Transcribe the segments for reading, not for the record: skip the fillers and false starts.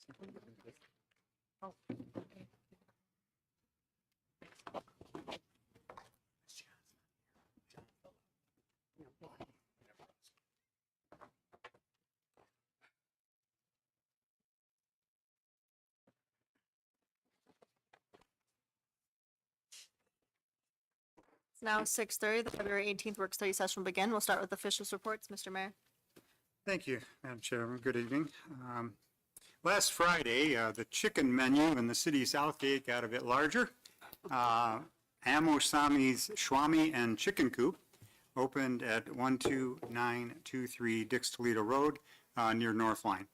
It's now 6:30. The February 18th work study session will begin. We'll start with officials reports. Mr. Mayor. Thank you, Madam Chairman. Good evening. Last Friday, the chicken menu in the city of Southgate got a bit larger. Amo Sami's Shwami and Chicken Coop opened at 12923 Dix Toledo Road near Northline.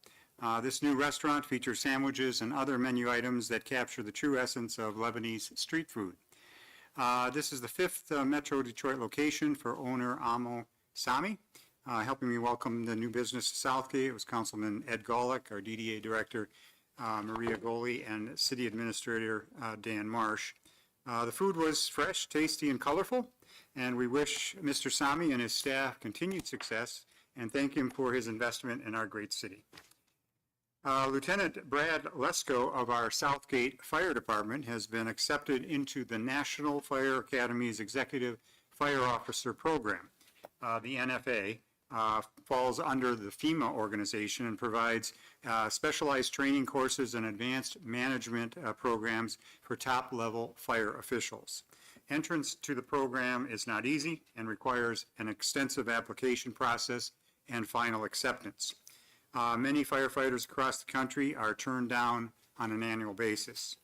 This new restaurant features sandwiches and other menu items that capture the true essence of Lebanese street food. This is the fifth Metro Detroit location for owner Amo Sami. Helping me welcome the new business to Southgate was Councilman Ed Golick, our DDA Director Maria Goli, and City Administrator Dan Marsh. The food was fresh, tasty, and colorful, and we wish Mr. Sami and his staff continued success and thank him for his investment in our great city. Lieutenant Brad Lesko of our Southgate Fire Department has been accepted into the National Fire Academy's Executive Fire Officer Program. The NFA falls under the FEMA organization and provides specialized training courses and advanced management programs for top-level fire officials. Entrance to the program is not easy and requires an extensive application process and final acceptance. Many firefighters across the country are turned down on an annual basis.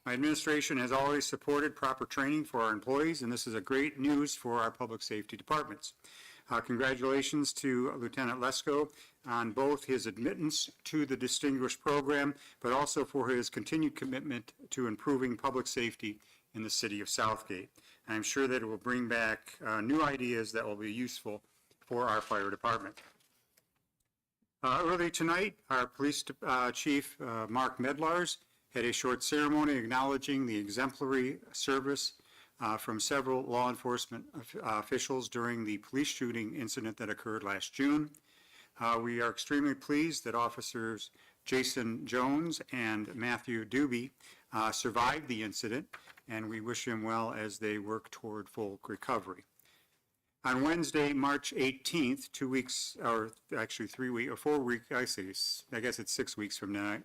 My administration has always supported proper training for our employees, and this is a great news for our public safety departments. Congratulations to Lieutenant Lesko on both his admittance to the distinguished program, but also for his continued commitment to improving public safety in the city of Southgate. I'm sure that it will bring back new ideas that will be useful for our fire department. Early tonight, our police chief, Mark Medlars, had a short ceremony acknowledging the exemplary service from several law enforcement officials during the police shooting incident that occurred last June. We are extremely pleased that officers Jason Jones and Matthew Doobie survived the incident, and we wish them well as they work toward full recovery. On Wednesday, March 18th, 2 weeks, or actually 3 weeks, or 4 weeks, I guess it's 6 weeks from now,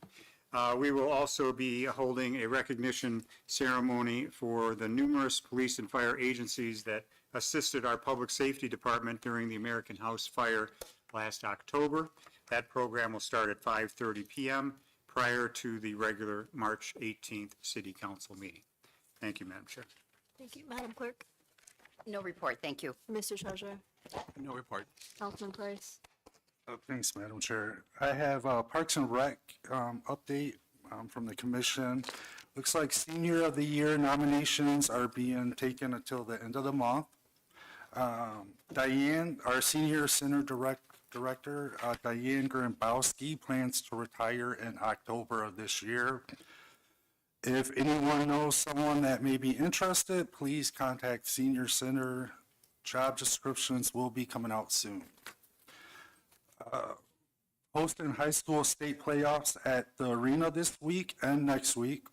we will also be holding a recognition ceremony for the numerous police and fire agencies that assisted our public safety department during the American House fire last October. That program will start at 5:30 p.m. prior to the regular March 18th City Council meeting. Thank you, Madam Chair. Thank you. Madam Clerk. No report, thank you. Mr. Treasurer. No report. Councilman Price. Thanks, Madam Chair. I have a Parks and Rec update from the commission. Looks like Senior of the Year nominations are being taken until the end of the month. Diane, our Senior Center Director, Diane Grambowski, plans to retire in October of this year. If anyone knows someone that may be interested, please contact Senior Center. Job descriptions will be coming out soon. Hosting high school state playoffs at the arena this week and next week.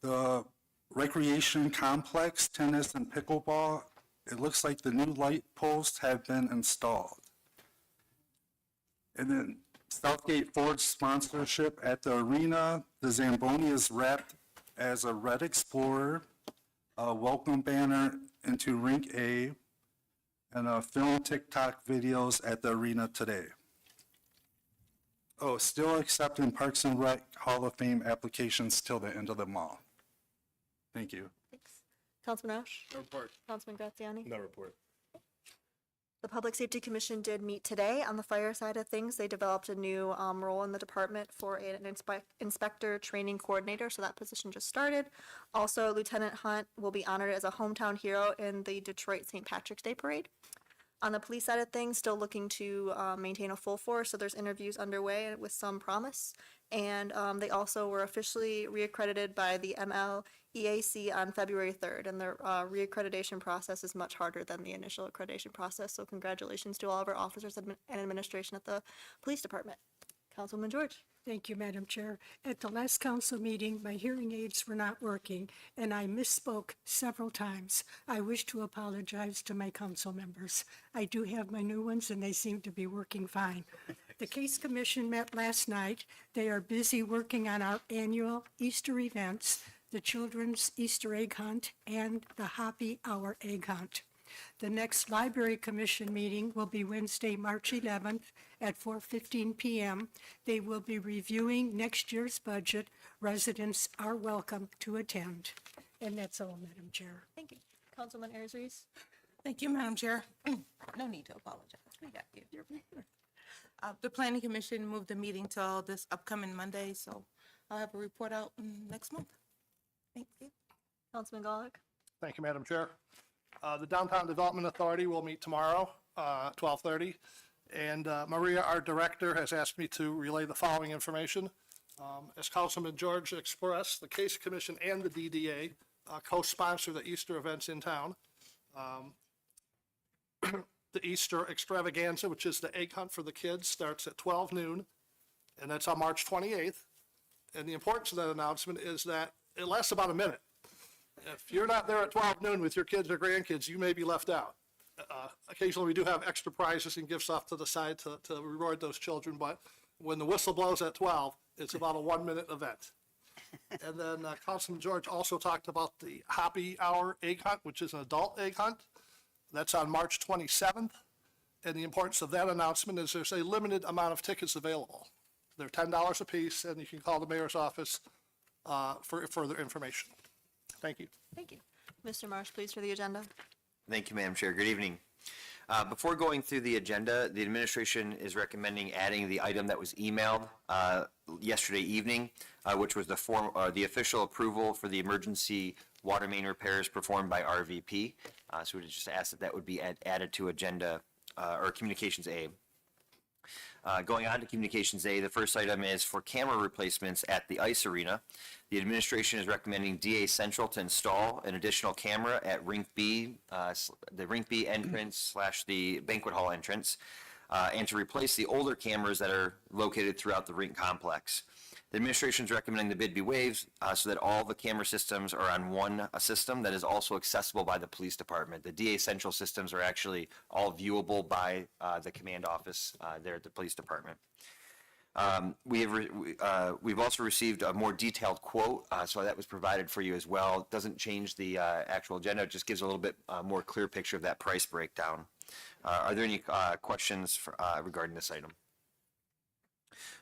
The recreation complex, tennis and pickleball, it looks like the new light posts have been installed. And then Southgate Ford sponsorship at the arena. The Zamboni is wrapped as a Red Explorer, a welcome banner into Rink A, and a film TikTok videos at the arena today. Oh, still accepting Parks and Rec Hall of Fame applications till the end of the month. Thank you. Thanks. Councilman Ash. No report. Councilman Graziani. No report. The Public Safety Commission did meet today on the fire side of things. They developed a new role in the department for an inspector training coordinator, so that position just started. Also, Lieutenant Hunt will be honored as a hometown hero in the Detroit St. Patrick's Day Parade. On the police side of things, still looking to maintain a full force, so there's interviews underway with some promise. And they also were officially reaccredited by the MLEAC on February 3rd, and the reaccreditation process is much harder than the initial accreditation process, so congratulations to all of our officers and administration at the police department. Councilman George. Thank you, Madam Chair. At the last council meeting, my hearing aids were not working, and I misspoke several times. I wish to apologize to my council members. I do have my new ones, and they seem to be working fine. The Case Commission met last night. They are busy working on our annual Easter events, the Children's Easter Egg Hunt, and the Happy Hour Egg Hunt. The next Library Commission meeting will be Wednesday, March 11th at 4:15 p.m. They will be reviewing next year's budget. Residents are welcome to attend. And that's all, Madam Chair. Thank you. Councilman Ayers Reese. Thank you, Madam Chair. No need to apologize. We got you. The Planning Commission moved the meeting till this upcoming Monday, so I'll have a report out next month. Thank you. Councilman Gollak. Thank you, Madam Chair. The Downtown Development Authority will meet tomorrow, 12:30. And Maria, our director, has asked me to relay the following information. As Councilman George expressed, the Case Commission and the DDA co-sponsor the Easter events in town. The Easter extravaganza, which is the egg hunt for the kids, starts at 12 noon, and that's on March 28th. And the importance of that announcement is that it lasts about a minute. If you're not there at 12 noon with your kids or grandkids, you may be left out. Occasionally, we do have extra prizes and gifts off to the side to reward those children, but when the whistle blows at 12, it's about a 1-minute event. And then Councilman George also talked about the Happy Hour Egg Hunt, which is an adult egg hunt. That's on March 27th. And the importance of that announcement is there's a limited amount of tickets available. They're $10 a piece, and you can call the mayor's office for further information. Thank you. Thank you. Mr. Marsh, please, for the agenda. Thank you, Madam Chair. Good evening. Before going through the agenda, the administration is recommending adding the item that was emailed yesterday evening, which was the official approval for the emergency water main repairs performed by RVP. So we just asked that would be added to agenda or Communications A. Going on to Communications A, the first item is for camera replacements at the ice arena. The administration is recommending DA Central to install an additional camera at Rink B, the Rink B entrance / the banquet hall entrance, and to replace the older cameras that are located throughout the rink complex. The administration is recommending the bid be waived so that all the camera systems are on one system that is also accessible by the police department. The DA Central systems are actually all viewable by the command office there at the police department. We've also received a more detailed quote, so that was provided for you as well. It doesn't change the actual agenda, it just gives a little bit more clear picture of that price breakdown. Are there any questions regarding this item?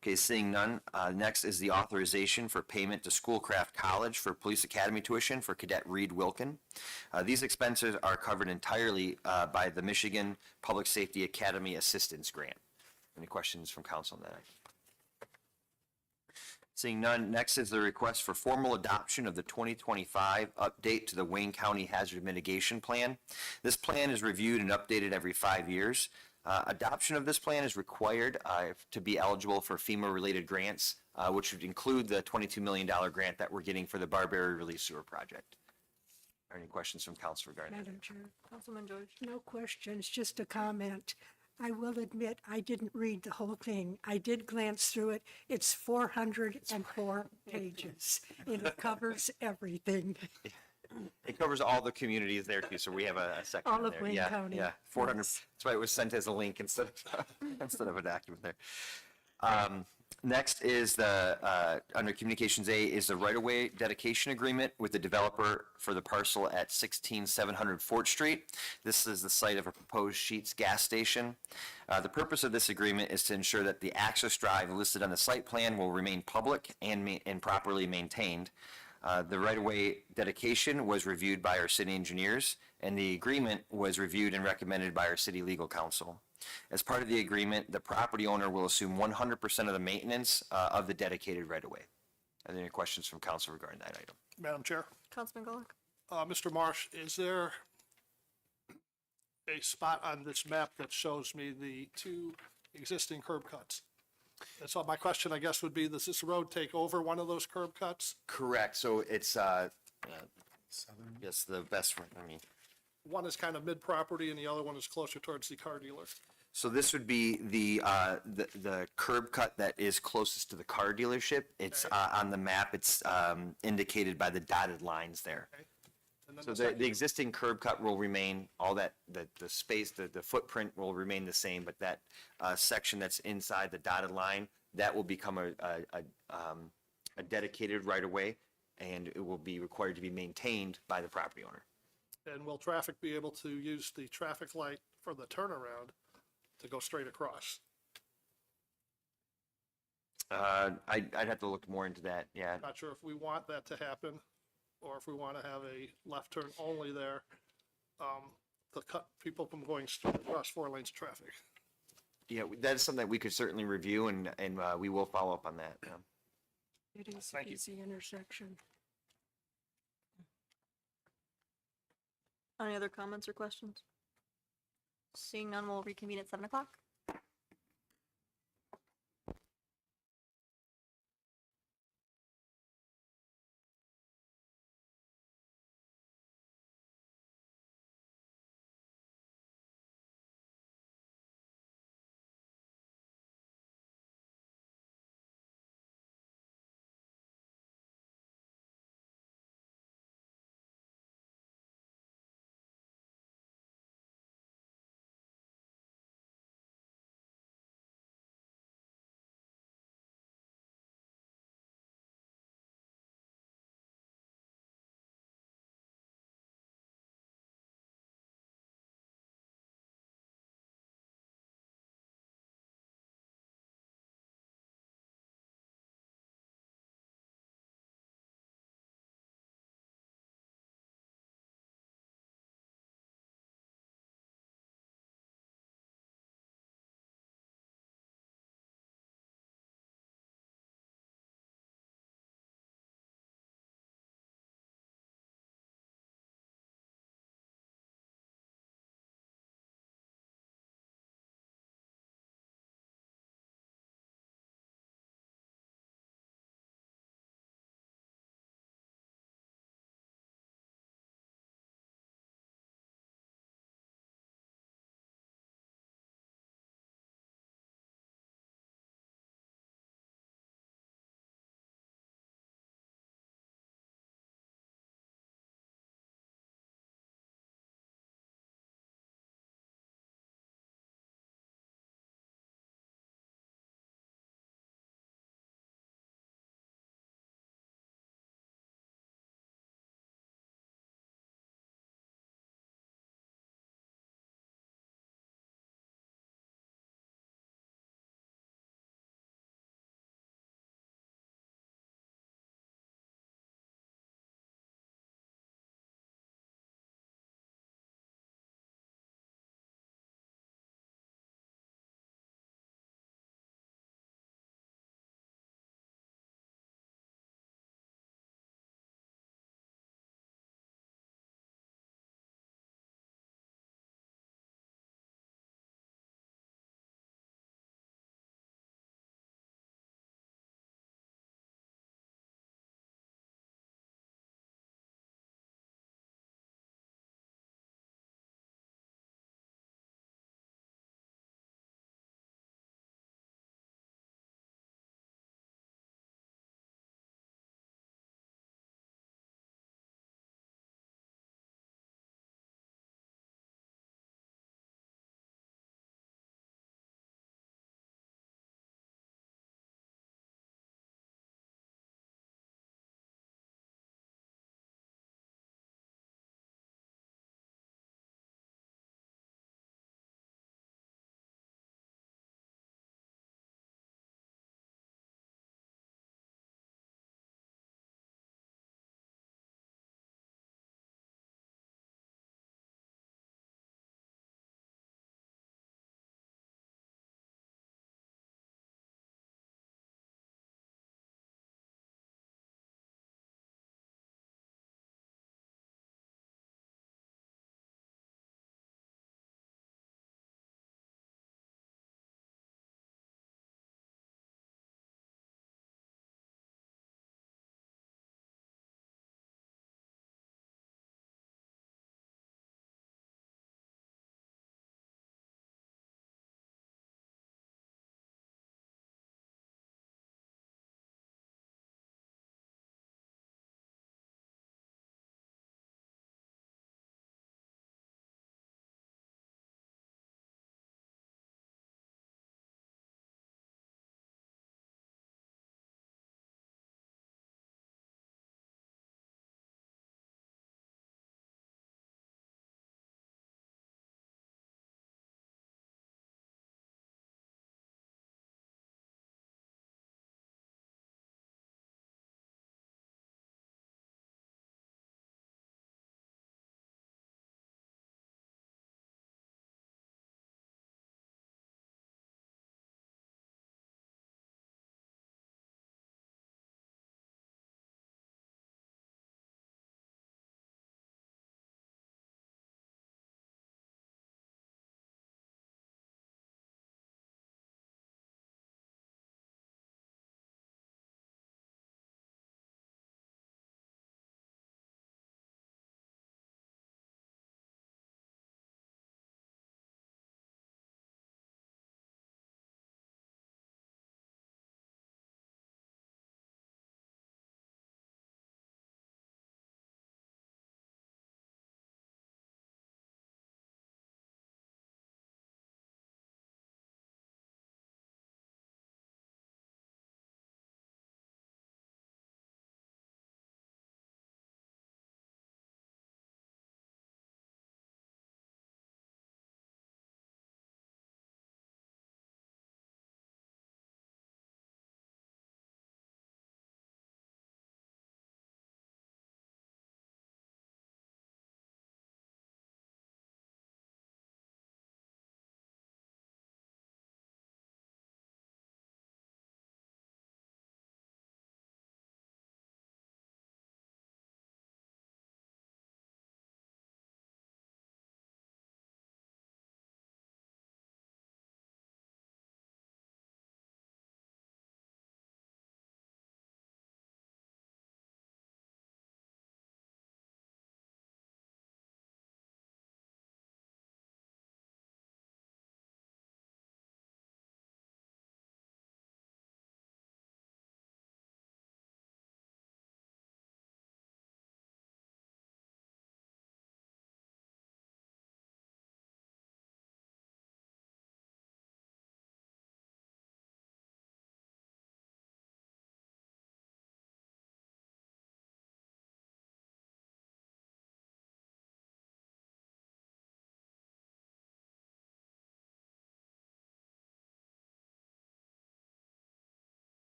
Okay, seeing none, next is the authorization for payment to Schoolcraft College for Police Academy tuition for Cadet Reed Wilkin. These expenses are covered entirely by the Michigan Public Safety Academy Assistance Grant. Any questions from council on that item? Seeing none, next is the request for formal adoption of the 2025 update to the Wayne County Hazard Mitigation Plan. This plan is reviewed and updated every 5 years. Adoption of this plan is required to be eligible for FEMA-related grants, which would include the $22 million grant that we're getting for the Barberry Release Sewer Project. Are there any questions from council regarding that? Madam Chair, Councilman George. no questions, just a comment. I will admit, I didn't read the whole thing. I did glance through it. It's 404 pages, and it covers everything. It covers all the communities there too, so we have a section All of there. Wayne Yeah, County. Yeah, 400, Yes. that's why it was sent as a link instead of a document there. Next is under Communications A, is the right-of-way dedication agreement with the developer for the parcel at 16700 Fort Street. This is the site of a proposed Sheetz gas station. The purpose of this agreement is to ensure that the access drive listed on the site plan will remain public and properly maintained. The right-of-way dedication was reviewed by our city engineers, and the agreement was reviewed and recommended by our city legal counsel. As part of the agreement, the property owner will assume 100% of the maintenance of the dedicated right-of-way. Are there any questions from council regarding that item? Madam Chair. Councilman Gollak. Mr. Marsh, is there a spot on this map that shows me the 2 existing curb cuts? And so my question, I guess, would be, does this road take over one of those curb cuts? Correct, so it's, yes, the best one, I mean, One is kind of mid-property and the other one is closer towards the car dealer. So this would be the curb cut that is closest to the car dealership. It's on the map, it's indicated by the dotted lines there. And then So the the second- existing curb cut will remain, all that, the space, the footprint will remain the same, but that section that's inside the dotted line, that will become a dedicated right-of-way, and it will be required to be maintained by the property owner. And will traffic be able to use the traffic light for the turnaround to go straight across? I'd have to look more into that, yeah. Not sure if we want that to happen, or if we want to have a left turn only there, to cut people from going straight across 4 lanes of traffic. Yeah, that is something that we could certainly review, and we will follow up on that. Yeah. It is a Thank you. busy intersection. Any other comments or questions? Seeing none, we'll reconvene at 7 o'clock.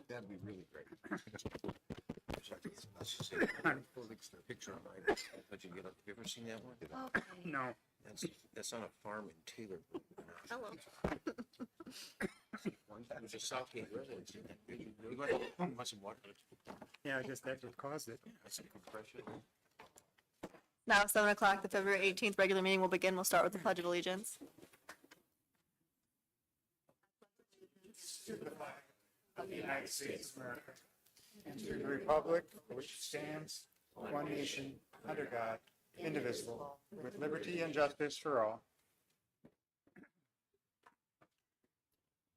That'd be really great. Picture of mine. But you ever seen that one? No. That's on a farm in Taylor. Hello. There's a Southgate residence in that. You want some water? Yeah, I guess that's what caused it. That's some compression. Now, 7 o'clock, the February 18th regular meeting will begin. We'll start with the Pledge of Allegiance. Of the United States of America, and to the republic for which it stands, one nation, under God, indivisible, with liberty and justice for all.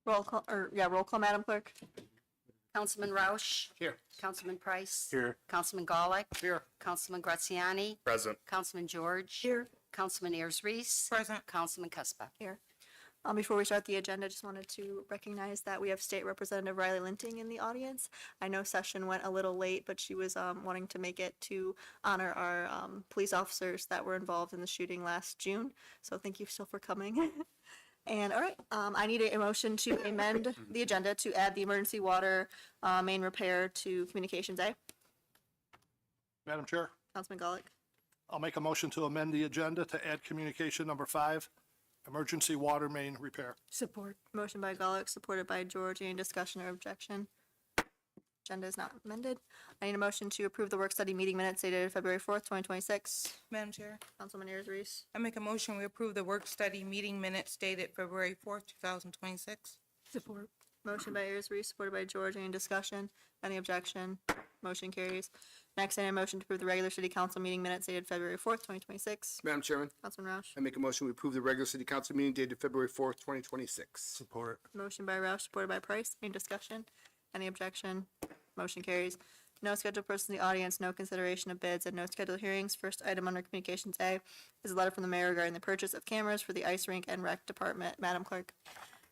Roll call, Madam Clerk. Councilman Rausch. Here. Councilman Price. Here. Councilman Golick. Here. Councilman Graziani. Present. Councilman George. Here. Councilman Ayers Reese. Present. Councilman Cuspa. Here. Before we start the agenda, just wanted to recognize that we have State Representative Riley Linting in the audience. I know session went a little late, but she was wanting to make it to honor our police officers that were involved in the shooting last June. So thank you still for coming. And all right, I need a motion to amend the agenda to add the emergency water main repair to Communications A. Madam Chair, Councilman Golick. I'll make a motion to amend the agenda to add communication number 5, emergency water main repair. Support. Motion by Golick, supported by George. Any discussion or objection? Agenda is not amended. I need a motion to approve the work study meeting minutes dated February 4th, 2026. Madam Chair, Councilman Ayers Reese. I make a motion we approve the work study meeting minutes dated February 4th, 2026. Support. Motion by Ayers Reese, supported by George. Any discussion? Any objection? Motion carries. Next, I need a motion to approve the regular city council meeting minutes dated February 4th, 2026. Madam Chairman, Councilman Roush. I make a motion we approve the regular city council meeting dated February 4th, 2026. Support. Motion by Roush, supported by Price. Any discussion? Any objection? Motion carries. No scheduled persons in the audience, no consideration of bids, and no scheduled hearings. First item under Communications A is a letter from the mayor regarding the purchase of cameras for the ice rink and rec department. Madam Clerk.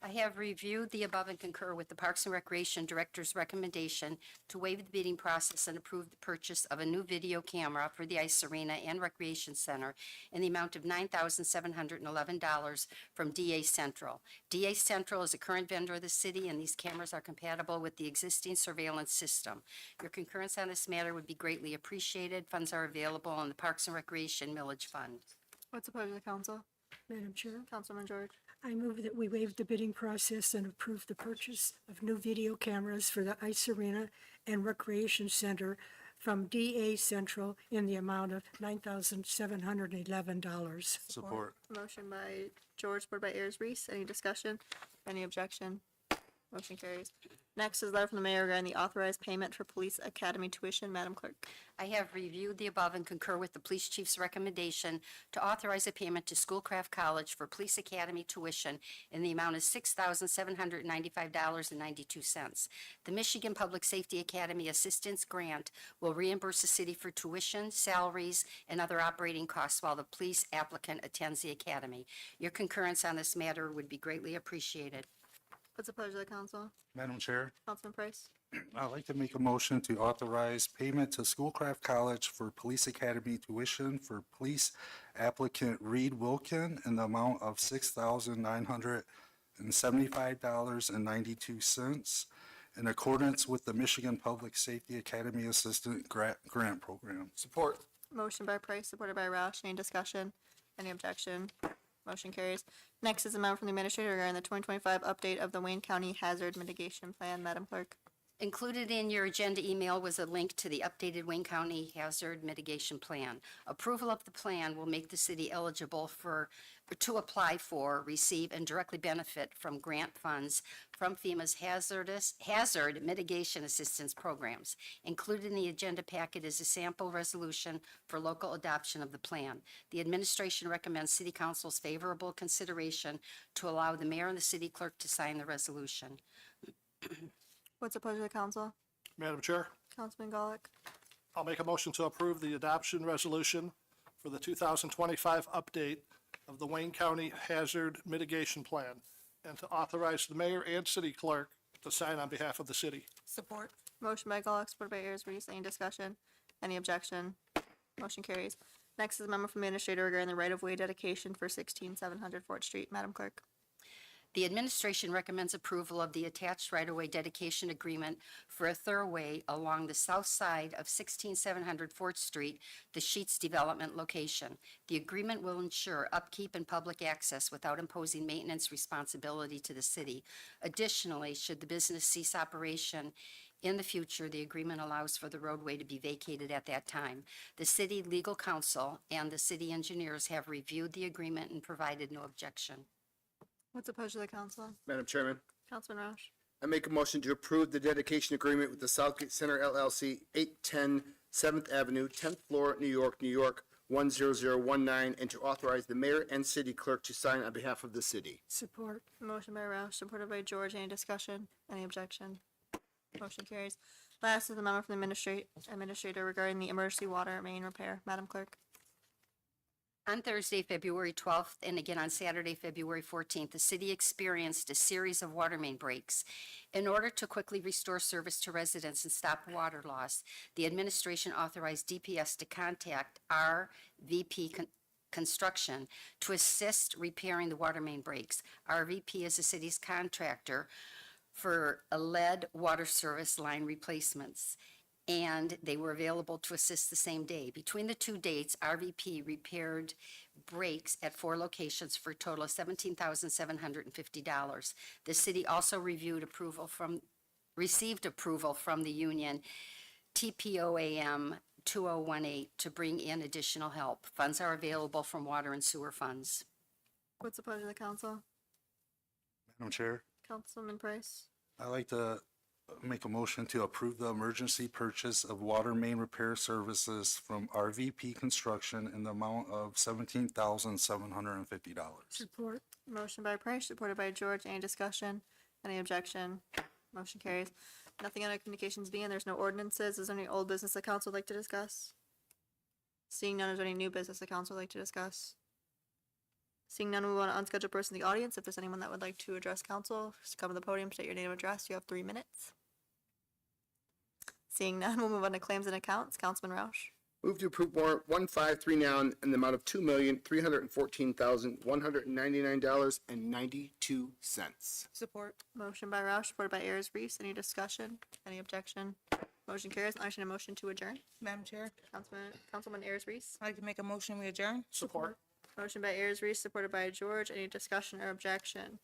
I have reviewed the above and concur with the Parks and Recreation Director's recommendation to waive the bidding process and approve the purchase of a new video camera for the Ice Arena and Recreation Center in the amount of $9,711 from DA Central. DA Central is a current vendor of the city, and these cameras are compatible with the existing surveillance system. Your concurrence on this matter would be greatly appreciated. Funds are available in the Parks and Recreation Millage Fund. What's the pleasure of the council? Madam Chair, Councilman George. I move that we waive the bidding process and approve the purchase of new video cameras for the Ice Arena and Recreation Center from DA Central in the amount of $9,711. Support. Motion by George, supported by Ayers Reese. Any discussion? Any objection? Motion carries. Next is a letter from the mayor regarding the authorized payment for police academy tuition. Madam Clerk. I have reviewed the above and concur with the police chief's recommendation to authorize a payment to Schoolcraft College for Police Academy tuition in the amount of $6,795.92. The Michigan Public Safety Academy Assistance Grant will reimburse the city for tuition, salaries, and other operating costs while the police applicant attends the academy. Your concurrence on this matter would be greatly appreciated. What's the pleasure of the council? Madam Chair, Councilman Price. I'd like to make a motion to authorize payment to Schoolcraft College for Police Academy tuition for police applicant Reed Wilkin in the amount of $6,975.92 in accordance with the Michigan Public Safety Academy Assistant Grant Program. Support. Motion by Price, supported by Roush. Any discussion? Any objection? Motion carries. Next is a memo from the administrator regarding the 2025 update of the Wayne County Hazard Mitigation Plan. Madam Clerk. Included in your agenda email was a link to the updated Wayne County Hazard Mitigation Plan. Approval of the plan will make the city eligible to apply for, receive, and directly benefit from grant funds from FEMA's Hazard Mitigation Assistance Programs. Included in the agenda packet is a sample resolution for local adoption of the plan. The administration recommends City Council's favorable consideration to allow the mayor and the city clerk to sign the resolution. What's the pleasure of the council? Madam Chair, Councilman Golick. I'll make a motion to approve the adoption resolution for the 2025 update of the Wayne County Hazard Mitigation Plan and to authorize the mayor and city clerk to sign on behalf of the city. Support. Motion by Golick, supported by Ayers Reese. Any discussion? Any objection? Motion carries. Next is a memo from the administrator regarding the right-of-way dedication for 16700 Fort Street. Madam Clerk. The administration recommends approval of the attached right-of-way dedication agreement for a thoroughway along the south side of 16700 Fort Street, the Sheets Development location. The agreement will ensure upkeep and public access without imposing maintenance responsibility to the city. Additionally, should the business cease operation in the future, the agreement allows for the roadway to be vacated at that time. The city legal counsel and the city engineers have reviewed the agreement and provided no objection. What's the pleasure of the council? Madam Chairman, Councilman Roush? I make a motion to approve the dedication agreement with the Southgate Center LLC, 810 7th Avenue, 10th floor, New York, New York, 10019, and to authorize the mayor and city clerk to sign on behalf of the city. Support. Motion by Roush, supported by George. Any discussion? Any objection? Motion carries. Last is the memo from the administrator regarding the emergency water main repair. Madam Clerk? On Thursday, February 12th, and again on Saturday, February 14th, the city experienced a series of water main breaks. In order to quickly restore service to residents and stop water loss, the administration authorized DPS to contact RVP Construction to assist repairing the water main breaks. RVP is the city's contractor for a lead water service line replacements, and they were available to assist the same day. Between the two dates, RVP repaired breaks at 4 locations for a total of $17,750. The city also received approval from the union TPOAM 2018 to bring in additional help. Funds are available from water and sewer funds. What's the pleasure of the council? Madam Chair, Councilman Price? I'd like to make a motion to approve the emergency purchase of water main repair services from RVP Construction in the amount of $17,750. Support. Motion by Price, supported by George. Any discussion? Any objection? Motion carries. Nothing under communications being, there's no ordinances. Is there any old business the council would like to discuss? Seeing none, is there any new business the council would like to discuss? Seeing none, we move on to unscheduled person in the audience. If there's anyone that would like to address council, just come to the podium, state your name and address. You have 3 minutes. Seeing none, we'll move on to claims and accounts. Councilman Roush. Move to approve warrant 153 in the amount of $2,314,199.92. Support. Motion by Roush, supported by Ayers Reese. Any discussion? Any objection? Motion carries. I entertain a motion to adjourn. Madam Chair, Councilman Ayers Reese. I'd like to make a motion, we adjourn. Support. Motion by Ayers Reese, supported by George. Any discussion or objection?